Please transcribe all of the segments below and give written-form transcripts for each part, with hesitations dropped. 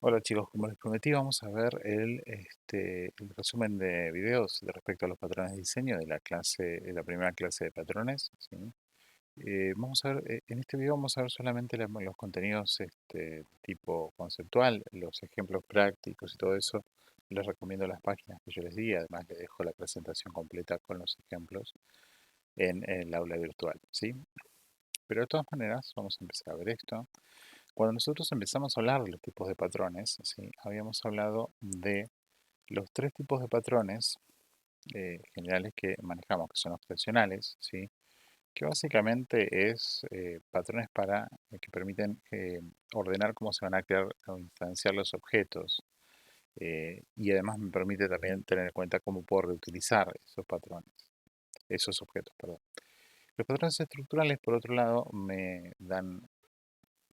Hola chicos, como les prometí, vamos a ver el resumen de videos de respecto a los patrones de diseño de de la primera clase de patrones, ¿sí? Vamos a ver, en este video vamos a ver solamente los contenidos tipo conceptual, los ejemplos prácticos y todo eso. Les recomiendo las páginas que yo les di, además les dejo la presentación completa con los ejemplos en el aula virtual, ¿sí? Pero de todas maneras, vamos a empezar a ver esto. Cuando nosotros empezamos a hablar de los tipos de patrones, ¿sí? Habíamos hablado de los tres tipos de patrones generales que manejamos, que son observacionales, ¿sí? Que básicamente es patrones que permiten ordenar cómo se van a crear o instanciar los objetos. Y además me permite también tener en cuenta cómo puedo reutilizar esos patrones, esos objetos, perdón. Los patrones estructurales, por otro lado, me dan,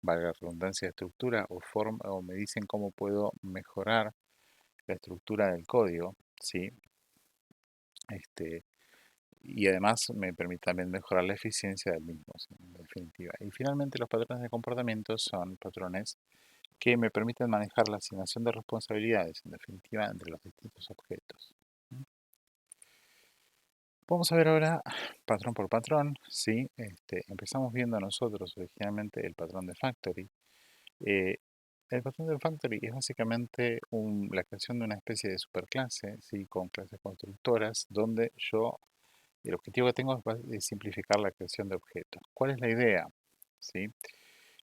valga la redundancia, de estructura o forma, o me dicen cómo puedo mejorar la estructura del código, ¿sí? Este, y además me permite también mejorar la eficiencia del mismo, ¿sí? En definitiva. Y finalmente los patrones de comportamiento son patrones que me permiten manejar la asignación de responsabilidades, en definitiva, entre los distintos objetos. Vamos a ver ahora patrón por patrón, ¿sí? Empezamos viendo nosotros originalmente el patrón de factory. Eh, el patrón de factory es básicamente la creación de una especie de superclase, ¿sí? Con clases constructoras, donde el objetivo que tengo es simplificar la creación de objetos. ¿Cuál es la idea? ¿Sí?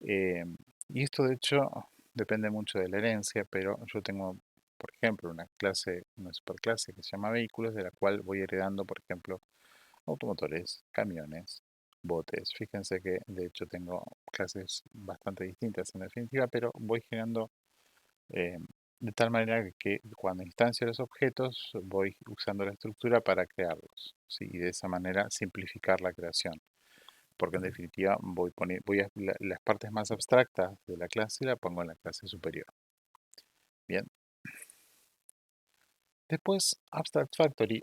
Eh, y esto de hecho depende mucho de la herencia, pero yo tengo, por ejemplo, una superclase que se llama vehículos, de la cual voy heredando, por ejemplo, automotores, camiones, botes. Fíjense que de hecho tengo clases bastante distintas en definitiva, pero voy generando eh, de tal manera que cuando instancio los objetos voy usando la estructura para crearlos, ¿sí? Y de esa manera simplificar la creación, porque en definitiva las partes más abstractas de la clase la pongo en la clase superior. Bien, después Abstract Factory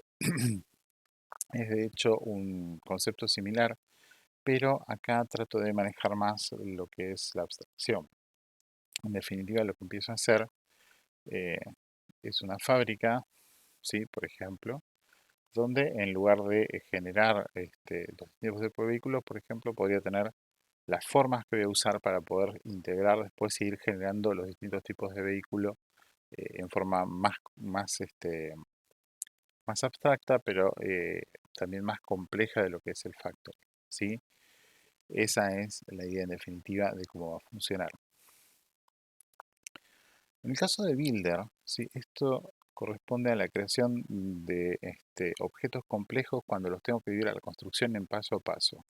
es de hecho un concepto similar, pero acá trato de manejar más lo que es la abstracción. En definitiva, lo que empiezo a hacer eh, es una fábrica, ¿sí? Por ejemplo, donde en lugar de generar los tipos de vehículos, por ejemplo, podría tener las formas que voy a usar para poder integrar después y ir generando los distintos tipos de vehículo en forma más abstracta, pero también más compleja de lo que es el factor, ¿sí? Esa es la idea en definitiva de cómo va a funcionar. En el caso de Builder, ¿sí? Esto corresponde a la creación de objetos complejos cuando los tengo que dividir a la construcción en paso a paso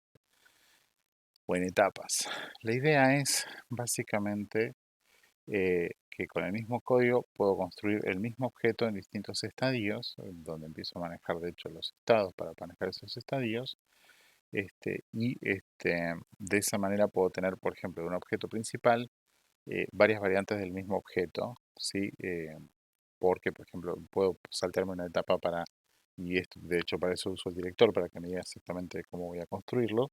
o en etapas. La idea es básicamente que con el mismo código puedo construir el mismo objeto en distintos estadios, donde empiezo a manejar de hecho los estados para manejar esos estadios. De esa manera puedo tener, por ejemplo, de un objeto principal varias variantes del mismo objeto, ¿sí? Porque, por ejemplo, puedo saltarme una etapa y esto, de hecho, para eso uso el director, para que me diga exactamente cómo voy a construirlo,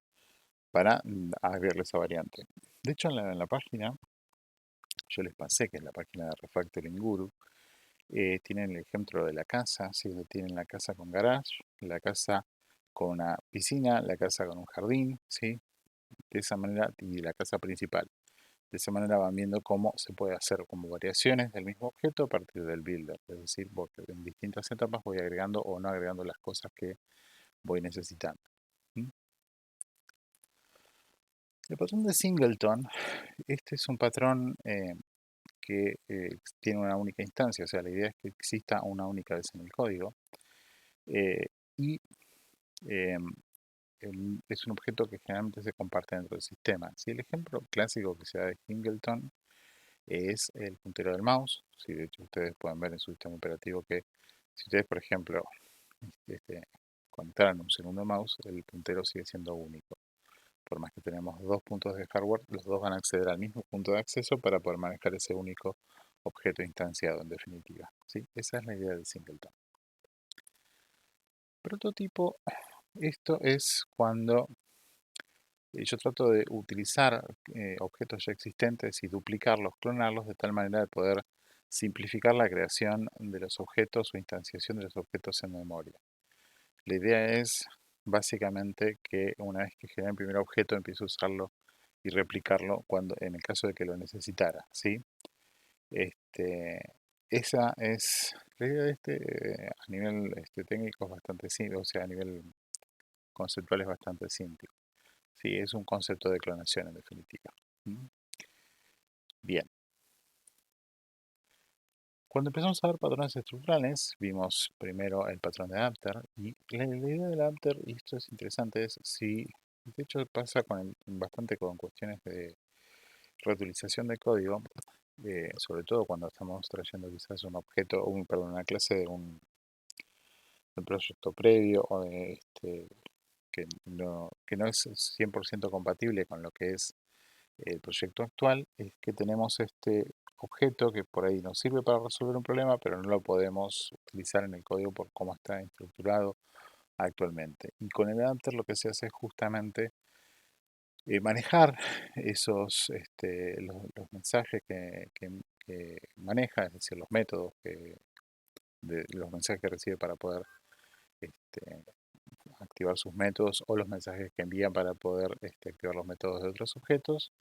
para agregarle esa variante. De hecho, en la página, yo les pasé, que es la página de Refactoring Guru, tienen el ejemplo de la casa, ¿sí? Donde tienen la casa con garage, la casa con una piscina, la casa con un jardín, ¿sí? De esa manera, y la casa principal. De esa manera van viendo cómo se puede hacer como variaciones del mismo objeto a partir del builder. Es decir, porque en distintas etapas voy agregando o no agregando las cosas que voy necesitando. ¿Mm? El patrón de Singleton, este es un patrón que tiene una única instancia, o sea, la idea es que exista una única vez en el código. eh, y em, es un objeto que generalmente se comparte dentro del sistema. Si el ejemplo clásico que se da de Singleton es el puntero del mouse. Si de hecho ustedes pueden ver en su sistema operativo que si ustedes, por ejemplo, este, conectaran un segundo mouse, el puntero sigue siendo único. Por más que tenemos dos puntos de hardware, los dos van a acceder al mismo punto de acceso para poder manejar ese único objeto instanciado, en definitiva. ¿Sí? Esa es la idea del singleton. Prototipo, esto es cuando Y yo trato de utilizar objetos ya existentes y duplicarlos, clonarlos de tal manera de poder simplificar la creación de los objetos o instanciación de los objetos en memoria. La idea es básicamente que una vez que genere el primer objeto empiece a usarlo y replicarlo cuando, en el caso de que lo necesitara, ¿sí? Este, esa es la idea de a nivel técnico es bastante simple, o sea, a nivel conceptual es bastante simple. Sí, es un concepto de clonación en definitiva. ¿Mm? Bien. Cuando empezamos a ver patrones estructurales, vimos primero el patrón de adapter y la idea del adapter, y esto es interesante, es si, de hecho pasa bastante con cuestiones de reutilización de código, sobre todo cuando estamos trayendo quizás un objeto, perdón, una clase de un proyecto previo o que no es 100% compatible con lo que es el proyecto actual, es que tenemos este objeto que por ahí nos sirve para resolver un problema, pero no lo podemos utilizar en el código por cómo está estructurado actualmente. Y con el adapter lo que se hace es justamente manejar los mensajes que maneja, es decir, los métodos de los mensajes que recibe para poder este, activar sus métodos o los mensajes que envían para poder activar los métodos de otros objetos.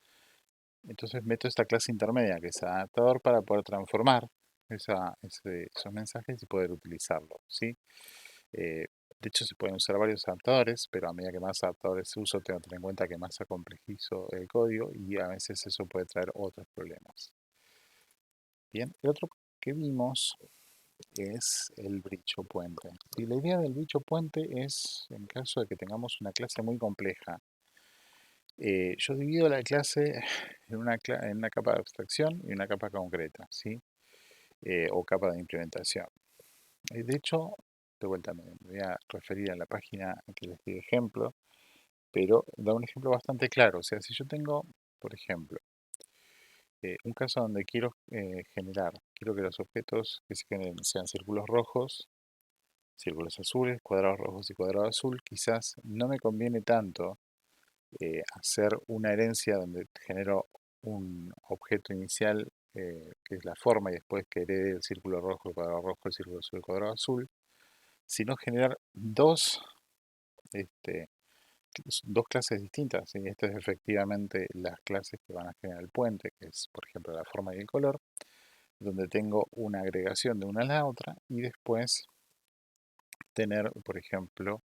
Entonces meto esta clase intermedia que es adaptador para poder transformar esos mensajes y poder utilizarlo, ¿sí? De hecho se pueden usar varios adaptadores, pero a medida que más adaptadores se uso tengo que tener en cuenta que más se complejizo el código y a veces eso puede traer otros problemas. Bien, el otro que vimos es el bridge o puente. Y la idea del bridge o puente es, en caso de que tengamos una clase muy compleja, yo divido la clase en una capa de abstracción y una capa concreta, ¿sí? O capa de implementación. De hecho, de vuelta me voy a referir a la página que les di de ejemplo, pero da un ejemplo bastante claro. O sea, si yo tengo, por ejemplo, un caso donde quiero que los objetos que se generen sean círculos rojos, círculos azules, cuadrados rojos y cuadrado azul, quizás no me conviene tanto hacer una herencia donde genero un objeto inicial que es la forma y después que herede el círculo rojo, el cuadrado rojo, el círculo azul, el cuadrado azul, sino generar este, dos clases distintas. Y estas es efectivamente las clases que van a generar el puente, que es por ejemplo la forma y el color, donde tengo una agregación de una a la otra y después tener, por ejemplo,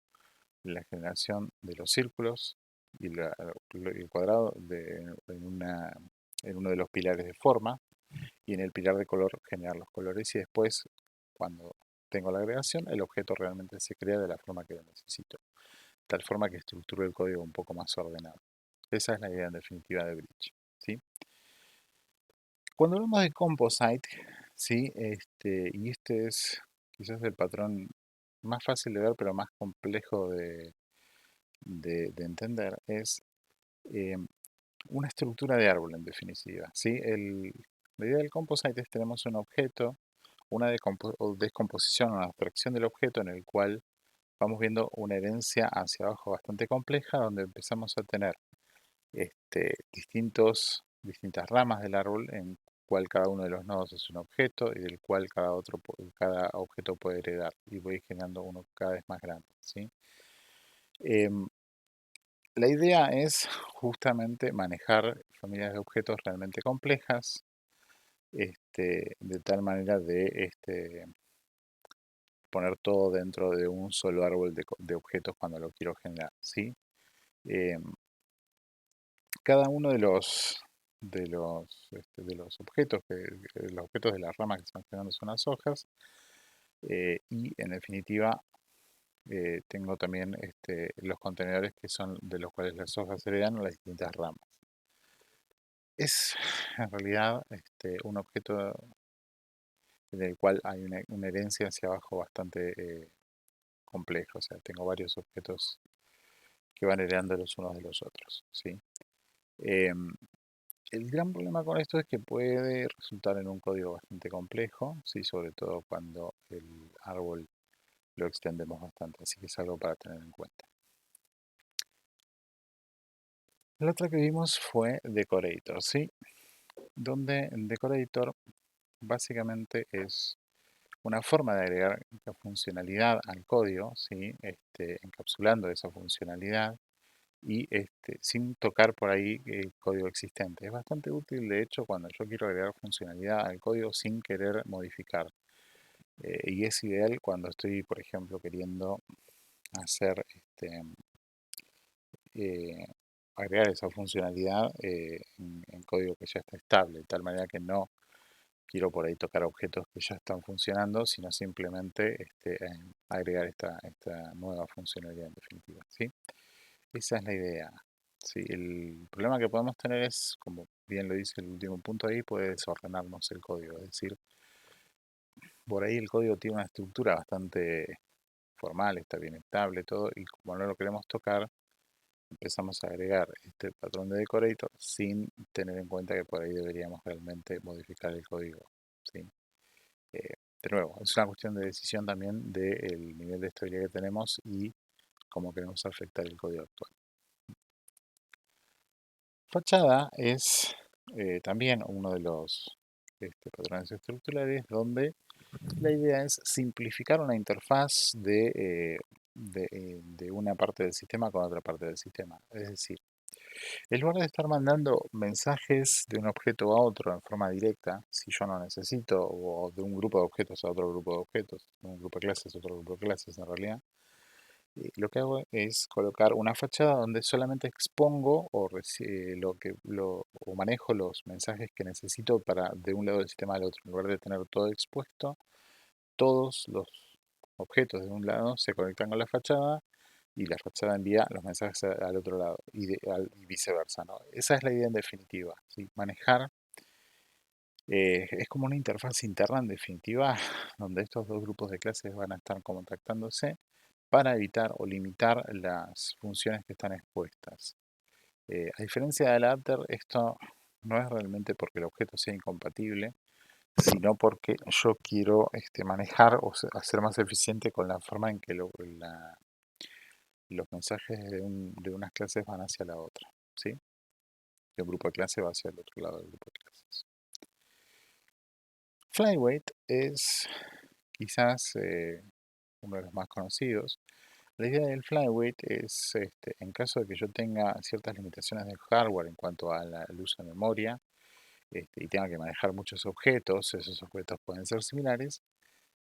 la generación de los círculos y el cuadrado en uno de los pilares de forma y en el pilar de color generar los colores y después cuando tengo la agregación el objeto realmente se crea de la forma que lo necesito, tal forma que estructuro el código un poco más ordenado. Esa es la idea en definitiva de Bridge, ¿sí? Cuando hablamos de Composite, ¿sí? Y este es quizás el patrón más fácil de ver pero más complejo de entender, es eh, una estructura de árbol en definitiva, ¿sí? La idea del composite es tenemos un objeto, una descomposición, una abstracción del objeto en el cual vamos viendo una herencia hacia abajo bastante compleja, donde empezamos a tener distintas ramas del árbol en cual cada uno de los nodos es un objeto y del cual cada objeto puede heredar y voy generando uno cada vez más grande, ¿sí? Em, la idea es justamente manejar familias de objetos realmente complejas, de tal manera de poner todo dentro de un solo árbol de objetos cuando lo quiero generar, ¿sí? Em, Cada uno de los objetos, los objetos de la rama que están generando son las hojas, y en definitiva tengo también los contenedores que son de los cuales las hojas se heredan a las distintas ramas. Es en realidad un objeto del cual hay una herencia hacia abajo bastante compleja. O sea, tengo varios objetos que van heredando los unos de los otros, ¿sí? Em, el gran problema con esto es que puede resultar en un código bastante complejo, ¿sí? Sobre todo cuando el árbol lo extendemos bastante, así que es algo para tener en cuenta. La otra que vimos fue Decorator, ¿sí? Donde Decorator básicamente es una forma de agregar la funcionalidad al código, ¿sí? Encapsulando esa funcionalidad y sin tocar por ahí el código existente. Es bastante útil, de hecho, cuando yo quiero agregar funcionalidad al código sin querer modificar. Y es ideal cuando estoy, por ejemplo, queriendo hacer eh, agregar esa funcionalidad en código que ya está estable, de tal manera que no quiero por ahí tocar objetos que ya están funcionando, sino simplemente agregar esta nueva funcionalidad en definitiva, ¿sí? Esa es la idea. Sí, el problema que podemos tener es, como bien lo dice el último punto ahí, puede desordenarnos el código. Es decir, por ahí el código tiene una estructura bastante formal, está bien estable, todo, y como no lo queremos tocar, empezamos a agregar este patrón de decorator sin tener en cuenta que por ahí deberíamos realmente modificar el código, ¿sí? Eh, de nuevo, es una cuestión de decisión también del nivel de estabilidad que tenemos y cómo queremos afectar el código actual. Fachada es también uno de los patrones estructurales donde la idea es simplificar una interfaz de una parte del sistema con otra parte del sistema. Es decir, en lugar de estar mandando mensajes de un objeto a otro en forma directa, si yo no necesito, o de un grupo de objetos a otro grupo de objetos, de un grupo de clases a otro grupo de clases en realidad, lo que hago es colocar una fachada donde solamente expongo o manejo los mensajes que necesito para de un lado del sistema al otro. En lugar de tener todo expuesto, todos los objetos de un lado se conectan con la fachada y la fachada envía los mensajes al otro lado y viceversa, ¿no? Esa es la idea en definitiva, ¿sí? Manejar es como una interfaz interna en definitiva donde estos dos grupos de clases van a estar contactándose para evitar o limitar las funciones que están expuestas. A diferencia del adapter, esto no es realmente porque el objeto sea incompatible, sino porque yo quiero manejar o hacer más eficiente con la forma en que los mensajes de unas clases van hacia la otra, ¿sí? Que un grupo de clase va hacia el otro lado del grupo de clases. Flyweight es quizás uno de los más conocidos. La idea del flyweight es, en caso de que yo tenga ciertas limitaciones del hardware en cuanto al uso de memoria, y tenga que manejar muchos objetos, esos objetos pueden ser similares,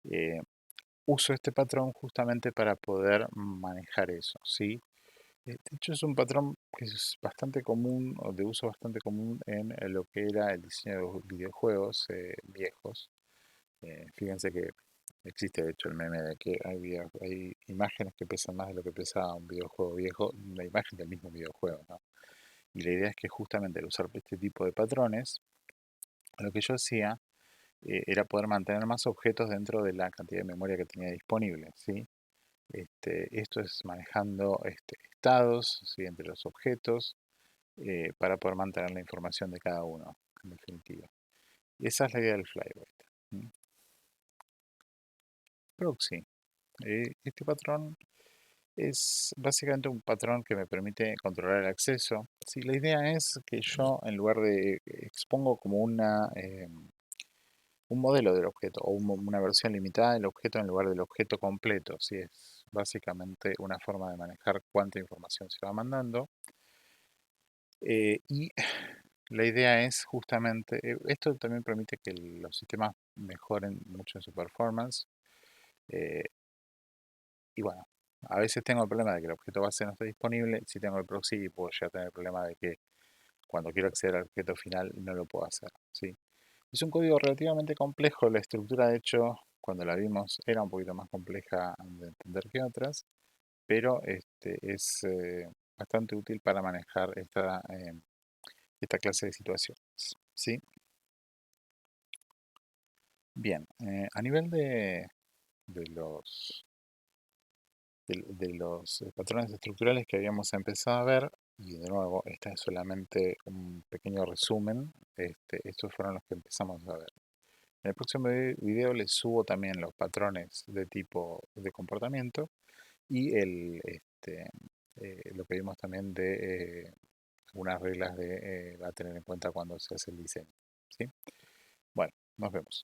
eh, uso este patrón justamente para poder manejar eso, ¿sí? De hecho, es un patrón que es bastante común, o de uso bastante común en lo que era el diseño de los videojuegos viejos. Fíjense que existe, de hecho, el meme de que hay imágenes que pesan más de lo que pesa un videojuego viejo, una imagen del mismo videojuego, ¿no? Y la idea es que justamente al usar este tipo de patrones, lo que yo hacía era poder mantener más objetos dentro de la cantidad de memoria que tenía disponible, ¿sí? Esto es manejando estados, ¿sí? Entre los objetos para poder mantener la información de cada uno, en definitiva. Y esa es la idea del flyweight. ¿Mm? Proxy. Este patrón es básicamente un patrón que me permite controlar el acceso. Sí, la idea es que yo, en lugar de expongo como un modelo del objeto o una versión limitada del objeto en lugar del objeto completo. Sí, es básicamente una forma de manejar cuánta información se va mandando. Y la idea es justamente, esto también permite que los sistemas mejoren mucho en su performance. eh, y bueno, a veces tengo el problema de que el objeto base no esté disponible. Si tengo el proxy, puedo ya tener el problema de que cuando quiero acceder al objeto final no lo puedo hacer, ¿sí? Es un código relativamente complejo. La estructura, de hecho, cuando la vimos, era un poquito más compleja de entender que otras, pero es bastante útil para manejar esta clase de situaciones, ¿sí? Bien, a nivel de los patrones estructurales que habíamos empezado a ver, y de nuevo, este es solamente un pequeño resumen, estos fueron los que empezamos a ver. En el próximo video les subo también los patrones de tipo de comportamiento y lo que vimos también de algunas reglas a tener en cuenta cuando se hace el diseño. ¿Sí? Bueno, nos vemos.